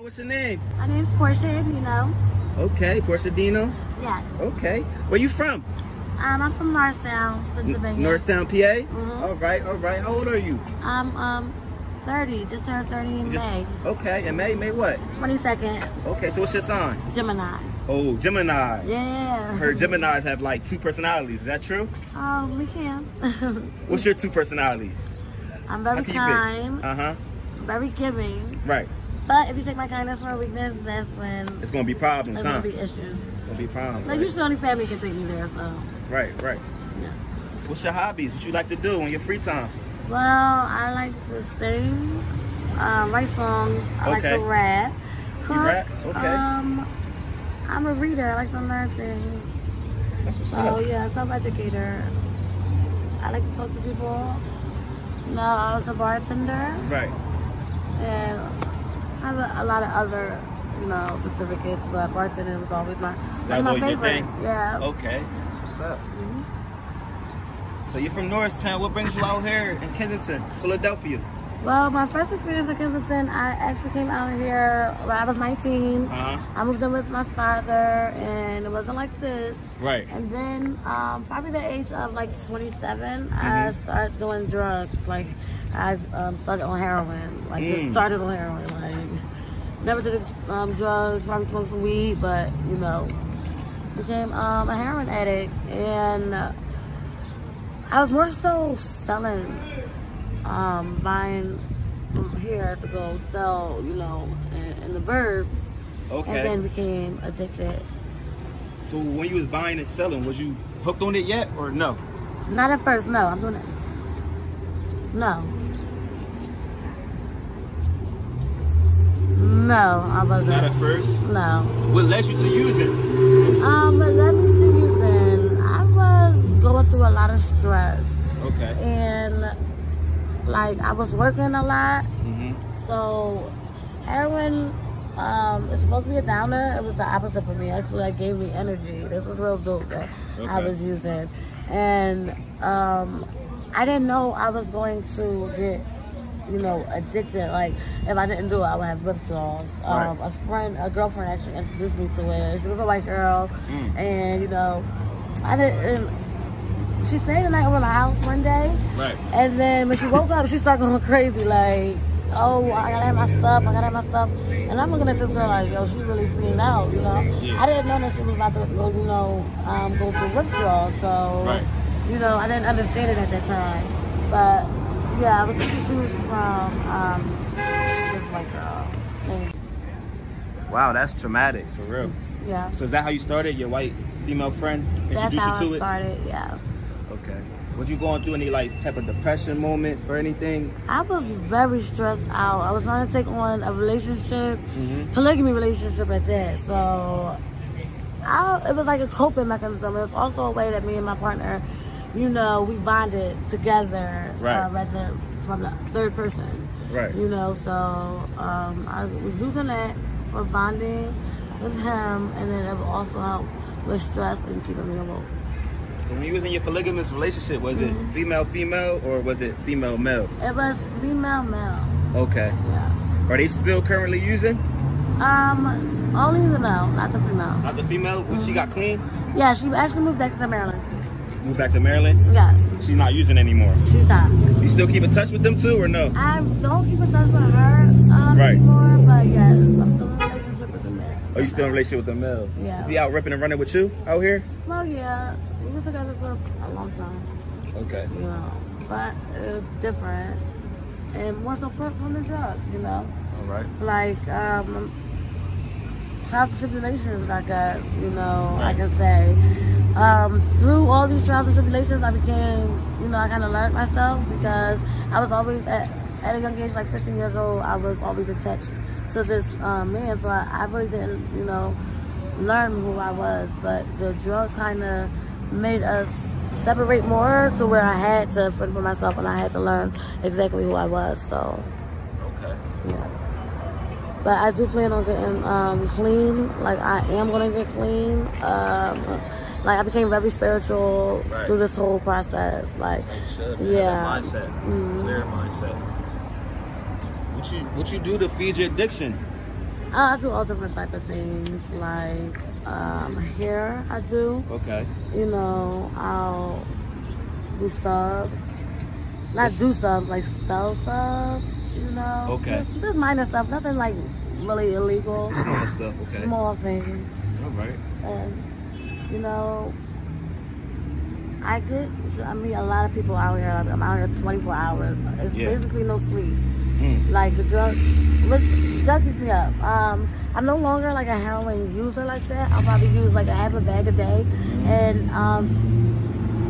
What's your name? My name's Portia Dino. Okay, Portia Dino. Yes. Okay. Where you from? I'm from Norristown, Pennsylvania. Norristown, PA? Mm-hmm. All right, all right. How old are you? I'm 30. Just turned 30 in May. Okay, in May? May what? 22nd. Okay, so what's your sign? Gemini. Oh, Gemini. Yeah. Heard Geminis have like 2 personalities. Is that true? We can. What's your 2 personalities? I'm very kind. Uh-huh. Very giving. Right. But if you take my kindness for a weakness, that's when it's gonna be problems, there's gonna be issues. It's gonna be problems. Like, usually only family can take me there, so. Right, right. Yeah. What's your hobbies? What you like to do in your free time? Well, I like to sing, write songs. I like to rap. Cook. You rap? Okay. I'm a reader. I like to learn things. That's what's up. So yeah, self-educator. I like to talk to people. No, I was a bartender. Right. And I have a lot of other, certificates, but bartending was always one of my favorites. Yeah. Okay. That's what's up. So you're from Norristown. What brings you out here in Kensington, Philadelphia? Well, my first experience in Kensington, I actually came out here when I was 19. I moved in with my father, and it wasn't like this. Right. And then, probably the age of like 27, I started doing drugs. Like, I started on heroin. Like, just started on heroin. Like, never did drugs, probably smoked some weed, but, became a heroin addict. And I was more so selling, buying from here to go sell, in the burbs. Okay. And then became addicted. So when you was buying and selling, was you hooked on it yet or no? Not at first, no. I'm doing it. No. No, I wasn't. Not at first? No. What led you to using? What led me to using, I was going through a lot of stress. Okay. And like, I was working a lot. So heroin, it's supposed to be a downer. It was the opposite for me. Actually, it gave me energy. This was real dope that I was using. And I didn't know I was going to get, addicted. Like, if I didn't do it, I would have withdrawals. A girlfriend actually introduced me to it. She was a white girl. And, I didn't... She stayed the night over my house one day. Right. And then when she woke up, she started going crazy. Like, oh, I gotta have my stuff. I gotta have my stuff. And I'm looking at this girl like, yo, she really freaking out, Yeah. I didn't know that she was about to go, go through withdrawal. So, I didn't understand it at that time. But, yeah, I was introduced from this white girl. Wow, that's traumatic, for real. Yeah. So is that how you started? Your white female friend introduced you to it? That's how I started, yeah. Okay. Was you going through any type of depression moments or anything? I was very stressed out. I was trying to take on a relationship, polygamy relationship at that. So it was like a coping mechanism. It was also a way that me and my partner, we bonded together, rather from the third person. Right. So I was using that for bonding with him, and then it would also help with stress and keeping me awoke. So when you was in your polygamous relationship, was it female-female or was it female-male? It was female-male. Okay. Yeah. Are they still currently using? Only the male, not the female. Not the female? When she got clean? Yeah, she actually moved back to Maryland. Moved back to Maryland? Yes. She's not using anymore? She's not. You still keep in touch with them too or no? I don't keep in touch with her anymore, but yes, I'm still in a relationship with the male. Oh, you still in a relationship with the male? Yeah. Is he out ripping and running with you out here? Well, yeah. We was together for a long time. Okay. But it was different. And more so from the drugs, All right. Like, trials and tribulations, I guess, I can say. Through all these trials and tribulations, I became, I kind of learned myself because I was always, at a young age, like 15 years old, I was always attached to this man. So I really didn't, learn who I was. But the drug kind of made us separate more to where I had to fend for myself and I had to learn exactly who I was. So, yeah. But I do plan on getting clean. Like, I am going to get clean. Like, I became very spiritual through this whole process. Like, yeah. Mindset. Clear mindset. What you do to feed your addiction? I do all different type of things, like hair. I do. Okay. You know, I'll do subs. Not do subs, like sell subs. You know. Okay. Just minor stuff. Nothing like really illegal. Small stuff. Okay. Small things. All right. And you know, I meet a lot of people out here. I'm out here 24 hours. It's basically no sleep. Like the drug keeps me up. I'm no longer like a heroin user like that. I'll probably use like a half a bag a day. And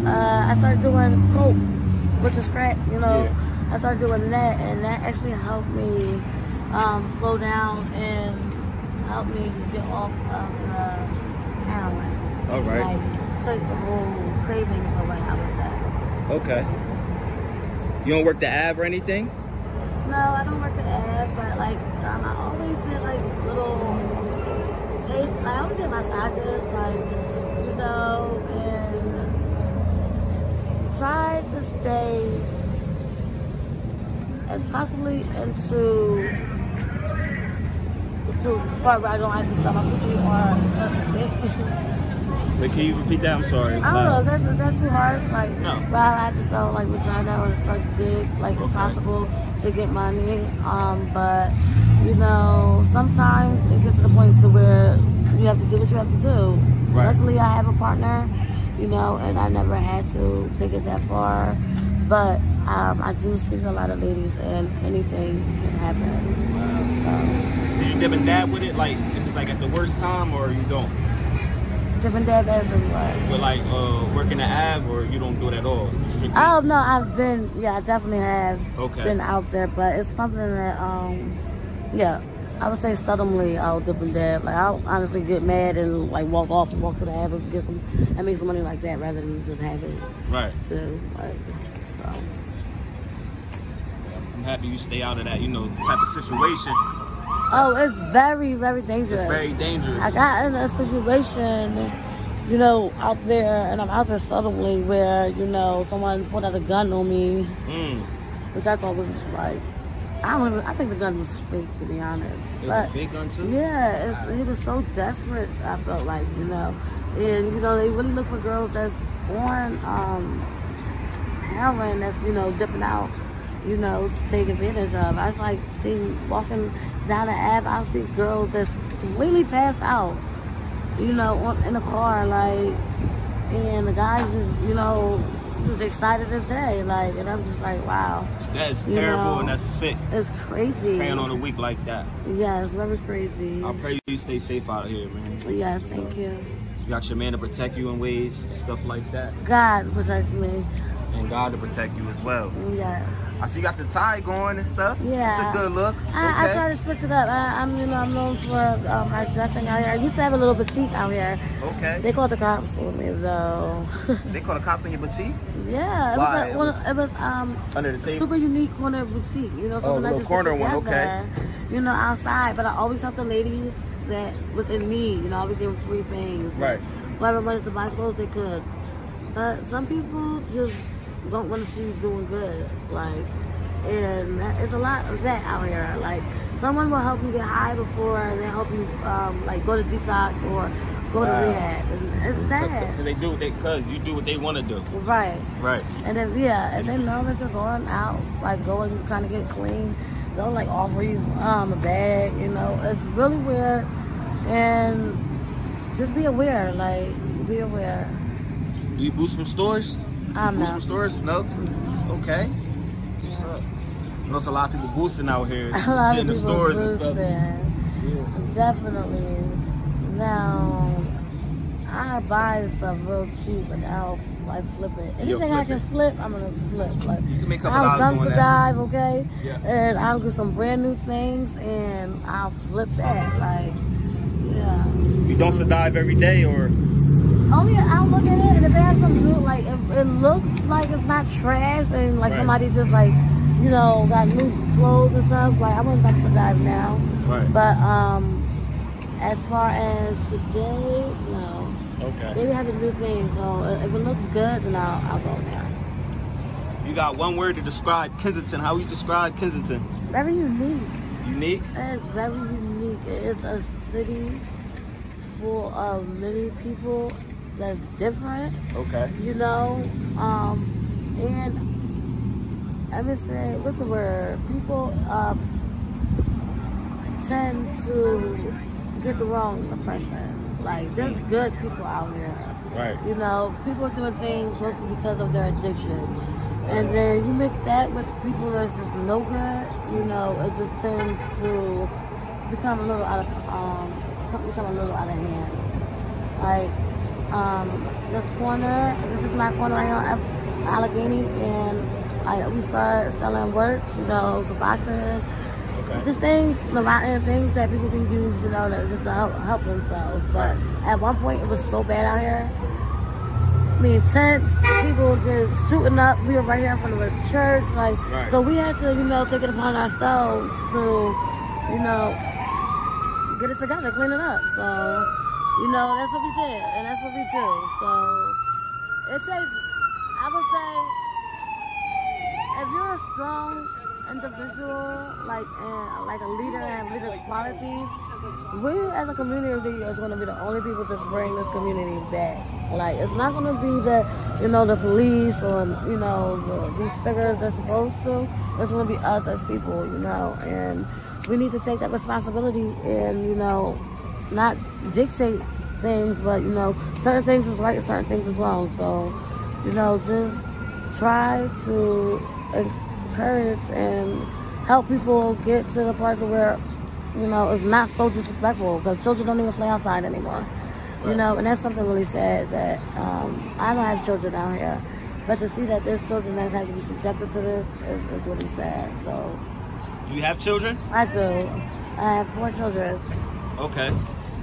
I started doing coke, which is crack, you know. I started doing that, and that actually helped me slow down and help me get off of heroin. All right. Like, take the whole cravings away, I would say. Okay. You don't work the Av or anything? No, I don't work the Av, but like I always did like little pages. Like, I always did massages, like, you know, and try to stay as possibly into the part where I don't have to stop my coochie or something. Wait, can you repeat that? I'm sorry. I don't know. That's too hard. It's like, no. But I have to sell like vagina or like dick, like it's possible to get money. But you know, sometimes it gets to the point to where you have to do what you have to do. Right. Luckily, I have a partner, you know, and I never had to take it that far. But I do speak to a lot of ladies, and anything can happen. Wow. So, do you dip and dab with it, like if it's like at the worst time, or you don't? Different dab as in what? With like working the Av, or you don't do it at all? Strictly? Oh no, I definitely have been out there, but it's something that I would say seldomly I'll dip and dab. Like I'll honestly get mad and like walk off and walk to the Av and get some and make some money like that rather than just have it. Right. So like so. I'm happy you stay out of that, you know, type of situation. Oh, it's very, very dangerous. It's very dangerous. I got in a situation, you know, out there, and I'm out there suddenly where, you know, someone pulled out a gun on me, which I thought was like, I think the gun was fake, to be honest. It was a fake gun too? Yeah, he was so desperate, I felt like, you know. And, you know, they really look for girls that's on heroin, that's, you know, dipping out, you know, to take advantage of. I was like, walking down the Ave, I see girls that's completely passed out, you know, in the car, like, and the guys is, you know, just excited as day, like, and I'm just like, wow. That's terrible, and that's sick. It's crazy. Praying on a week like that. Yeah, it's very crazy. I pray you stay safe out here, man. Yes, thank you. You got your man to protect you in ways and stuff like that. God protects me. And God to protect you as well. Yes. I see you got the tie going and stuff. Yeah. It's a good look. I try to switch it up. I'm known for my dressing out here. I used to have a little boutique out here. Okay. They called the cops on me, though. They called the cops on your boutique? Yeah. Why? It was under the table? Super unique corner boutique. You know, something like this corner one, okay. You know, outside. But I always help the ladies that was in need. You know, I always give them free things. Right. Whoever wanted to buy clothes, they could. But some people just don't want to see you doing good, like, and it's a lot of that out here. Like, someone will help you get high before they help you, like, go to detox or go to rehab. And it's sad. They do because you do what they want to do. Right. Right. And then and then nervous are going out, like going trying to get clean. They'll like offer you a bag. You know, it's really weird. And just be aware. Like, be aware. Do you boost from stores? Boost from stores? No? Okay. What's up? I know it's a lot of people boosting out here. A lot in of the people stores boosting. and stuff. Yeah. Definitely. Now, I buy stuff real cheap and I'll like flip it. Anything I can flip, I'm gonna flip. Like, you can make a couple I'll dollars dumpster dive, okay? Yeah. And I'll get some brand new things and I'll flip that. Like, yeah. You dumpster dive every day or? Oh yeah, I'll look at it and if it has some new, like, it looks like it's not trash and like somebody just like, you know, got new clothes and stuff, like I wouldn't dumpster dive now. Right. But as far as today, no. Okay. They have to do things, so if it looks good, then I'll go there. You got one word to describe Kensington. How would you describe Kensington? Very unique. Unique? It's very unique. it's a city full of many people that's different. Okay. You know, and I would say, what's the word? People tend to get the wrong impression. Like, there's good people out here. Right. You know, people are doing things mostly because of their addiction. And then you mix that with people that's just no good, you know, it just tends to become a little out of hand. Like, this is my corner right now, Allegheny, and we started selling works, you know, for boxing. Okay. Just things that people can use, you know, that just to help themselves. But at one point, it was so bad out here. I mean, tents, people just shooting up. We were right here in front of a church, like, so we had to, you know, take it upon ourselves to, you know, get it together, clean it up. So, you know, that's what we did, and that's what we do. So, it takes, I would say, if you're a strong individual, like a leader and have leader qualities, we as a community is going to be the only people to bring this community back. Like, it's not going to be the, you know, the police or, you know, these figures that's supposed to. It's going to be us as people, you know, and we need to take that responsibility and, you know, not dictate things, but, you know, certain things is right and certain things is wrong. So, you know, just try to encourage and help people get to the parts of where, you know, it's not so disrespectful, because children don't even play outside anymore. You know, and that's something really sad that I don't have children out here, but to see that there's children that have to be subjected to this is really sad. So, do you have children? I do. I have 4 children. Okay.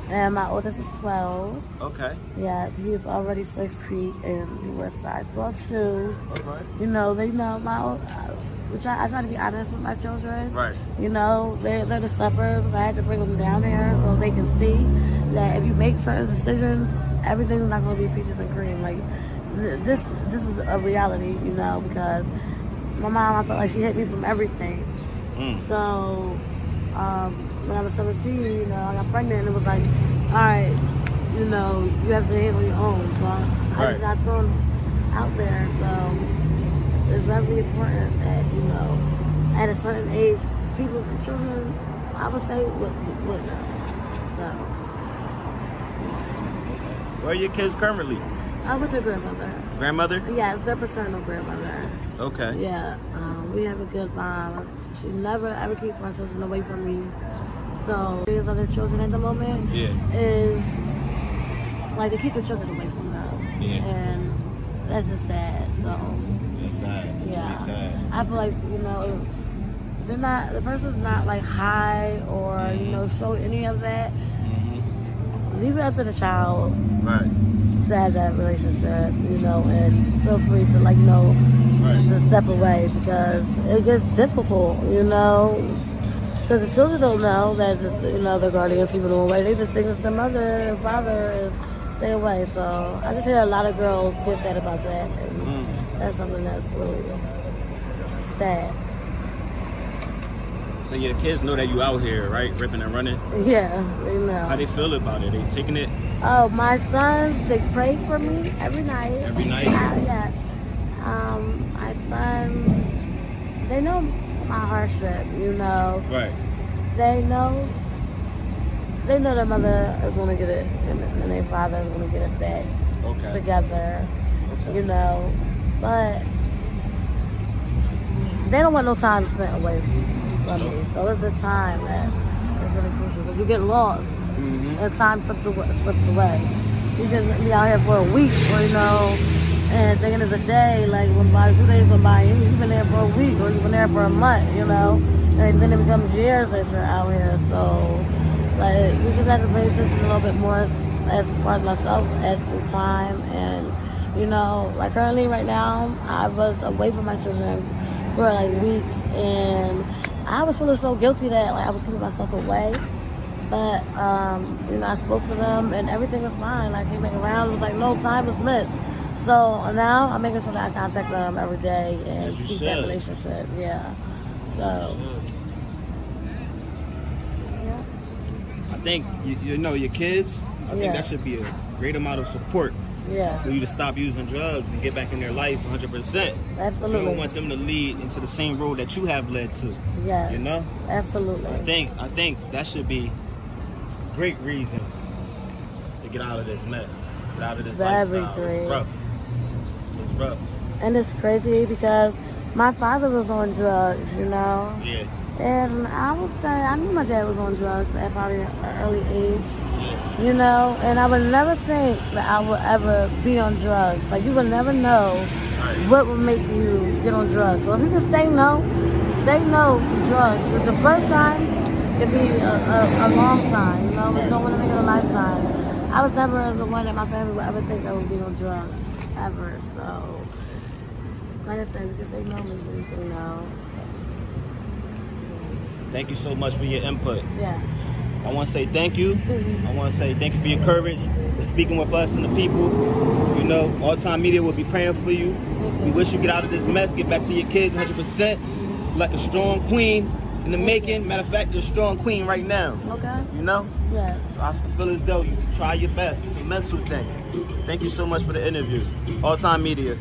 And my oldest is 12. Okay. Yes, he's already 6 feet and he wears size 12 shoes. Okay. You know, I try to be honest with my children. Right. You know, they're the suburbs. I had to bring them down here so they can see that if you make certain decisions, everything's not going to be peaches and cream. Like, this is a reality, you know, because my mom, I felt like she hit me from everything. So, when I was 17, you know, I got pregnant, and it was like, all right, you know, you have to handle your own. So I just got thrown out there. So it's very important that, you know, at a certain age, children, I would say, would know. So. Where are your kids currently? With their grandmother. Grandmother? Yes, their paternal grandmother. Okay. Yeah, we have a good bond. She never ever keeps my children away from me. So, these other children at the moment is like to keep the children away from them. Yeah. And that's just sad. So. It's sad. Yeah. It's sad. I feel like, you know, the person's not like high or, you know, show any of that. Leave it up to the child. Right. To have that relationship, you know, and feel free to, like, you know, to step away, because it gets difficult, you know, because the children don't know that, you know, their guardians keeping them away. They just think that their mother and father is stay away. So I just hear a lot of girls get sad about that, and that's something that's really sad. So your kids know that you out here, right? Ripping and running? Yeah, they know. How they feel about it? They taking it? Oh, my sons, they pray for me every night. Every night? Yeah. My sons, they know my hardship, you know. Right. They know their mother is going to get it, and their father is going to get it back together, you know. But they don't want no time spent away from me. So it's the time that is really crucial, because you get lost. And time slips away. You can be out here for a week, or, you know, and thinking it's a day, like, when by 2 days went by, you've been there for a week, or you've been there for a month, you know, and then it becomes years that you're out here. So, like, you just have to pay attention a little bit more as far as myself as the time. And, you know, like, currently right now, I was away from my children for like weeks, and I was feeling so guilty that, like, I was keeping myself away. But, you know, I spoke to them and everything was fine. I came back around, it was like, no, time was missed. So now I'm making sure that I contact them every day and keep that relationship. Yeah. So, yeah. think, you know, your kids, I think that should be a great amount of support. For you to stop using drugs and get back in their life 100%. Absolutely. You don't want them to lead into the same road that you have led to. Yes. You know? Absolutely. So I think that should be a great reason to get out of this mess. Get out of this lifestyle. Great. It's rough. It's rough. And it's crazy because my father was on drugs, you know? Yeah. And I would say, I knew my dad was on drugs at probably an early age. You know, and I would never think that I would ever be on drugs. Like, you would never know what would make you get on drugs. So if you can say no to drugs. Because the first time could be a long time, you know, but you don't want to make it a lifetime. I was never the one that my family would ever think I would be on drugs, ever. So, like I said, you can say no, make sure you say no. Thank you so much for your input. Yeah. I want to say thank you. I want to say thank you for your courage, for speaking with us and the people. You know, All Time Media will be praying for you. We wish you get out of this mess, get back to your kids 100%. Like a strong queen in the making. Matter of fact, you're a strong queen right now. Okay. You know? Yes. So I feel as though you try your best. It's a mental thing. Thank you so much for the interview. All Time Media.